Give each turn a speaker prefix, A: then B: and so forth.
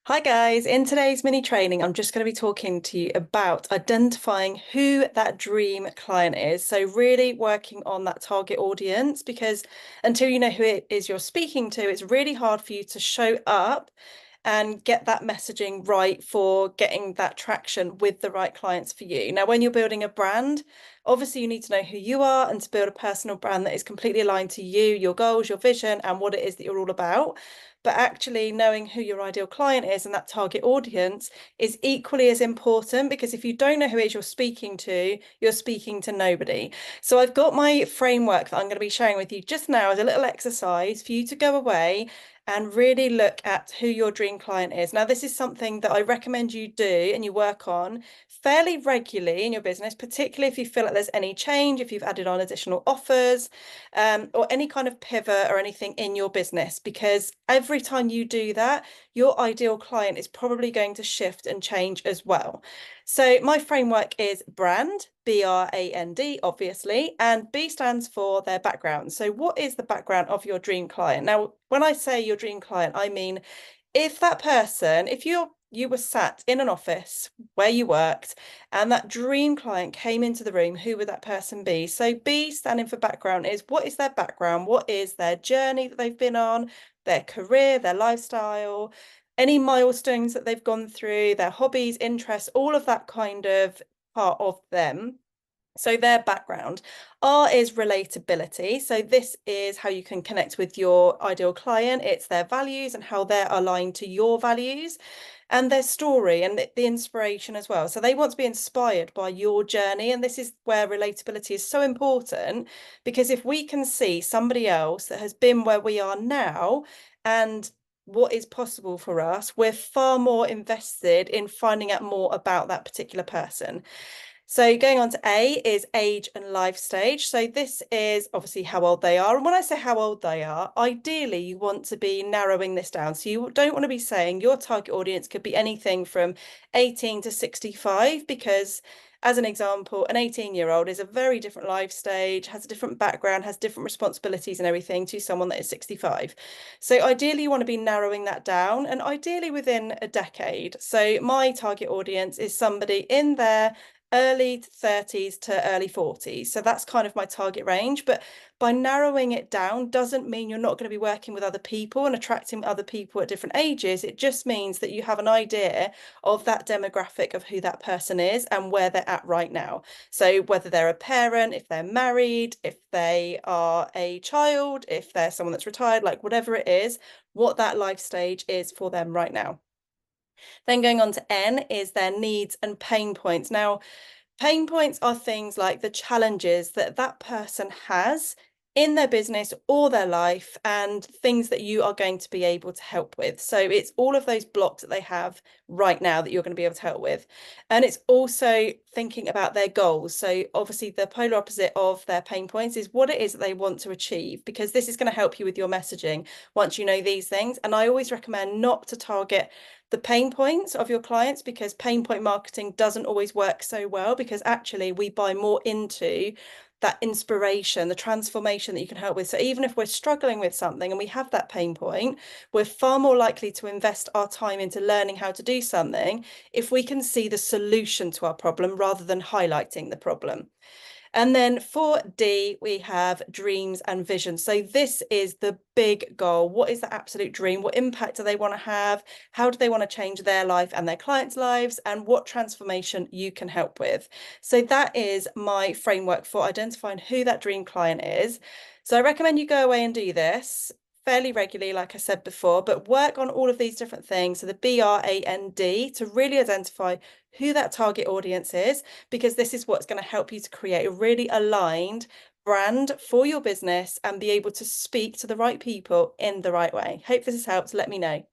A: Hi guys, in today's mini training, I'm just going to be talking to you about identifying who that dream client is. So really working on that target audience because until you know who it is you're speaking to, it's really hard for you to show up and get that messaging right for getting that traction with the right clients for you. Now, when you're building a brand, obviously you need to know who you are and to build a personal brand that is completely aligned to you, your goals, your vision, and what it is that you're all about. But actually knowing who your ideal client is and that target audience is equally as important because if you don't know who it is you're speaking to nobody. So I've got my framework that I'm going to be sharing with you just now as a little exercise for you to go away and really look at who your dream client is. Now, this is something that I recommend you do and you work on fairly regularly in your business, particularly if you feel like there's any change, if you've added on additional offers, or any kind of pivot or anything in your business, because every time you do that, your ideal client is probably going to shift and change as well. So my framework is brand, BRAND, obviously, and B stands for their background. So what is the background of your dream client? Now, when I say your dream client, I mean if that person, if you were sat in an office where you worked and that dream client came into the room, who would that person be? So B standing for background is what is their background? What is their journey that they've been on, their career, their lifestyle, any milestones that they've gone through, their hobbies, interests, all of that kind of part of them. So their background. R is relatability. So this is how you can connect with your ideal client. It's their values and how they're aligned to your values and their story and the inspiration as well. So they want to be inspired by your journey. And this is where relatability is so important because if we can see somebody else that has been where we are now and what is possible for us, we're far more invested in finding out more about that particular person. So going on to A is age and life stage. So this is obviously how old they are. And when I say how old they are, ideally you want to be narrowing this down. So you don't want to be saying your target audience could be anything from 18 to 65 because as an example, an 18-year-old is a very different life stage, has a different background, has different responsibilities and everything to someone that is 65. So ideally you want to be narrowing that down and ideally within a decade. So my target audience is somebody in their early 30s to early 40s. So that's kind of my target range. But by narrowing it down doesn't mean you're not going to be working with other people and attracting other people at different ages. It just means that you have an idea of that demographic of who that person is and where they're at right now. So whether they're a parent, if they're married, if they are a child, if they're someone that's retired, like whatever it is, what that life stage is for them right now. Then going on to N is their needs and pain points. Now, pain points are things like the challenges that that person has in their business or their life and things that you are going to be able to help with. So it's all of those blocks that they have right now that you're going to be able to help with. And it's also thinking about their goals. So obviously the polar opposite of their pain points is what it is that they want to achieve, because this is going to help you with your messaging once you know these things. And I always recommend not to target the pain points of your clients because pain point marketing doesn't always work so well because actually we buy more into that inspiration, the transformation that you can help with. So even if we're struggling with something and we have that pain point, we're far more likely to invest our time into learning how to do something if we can see the solution to our problem rather than highlighting the problem. And then for D, we have dreams and visions. So this is the big goal. What is the absolute dream? What impact do they want to have? How do they want to change their life and their clients' lives? And what transformation you can help with? So that is my framework for identifying who that dream client is. So I recommend you go away and do this fairly regularly, like I said before, but work on all of these different things. So the BRAND to really identify who that target audience is, because this is what's going to help you to create a really aligned brand for your business and be able to speak to the right people in the right way. Hope this has helped. Let me know.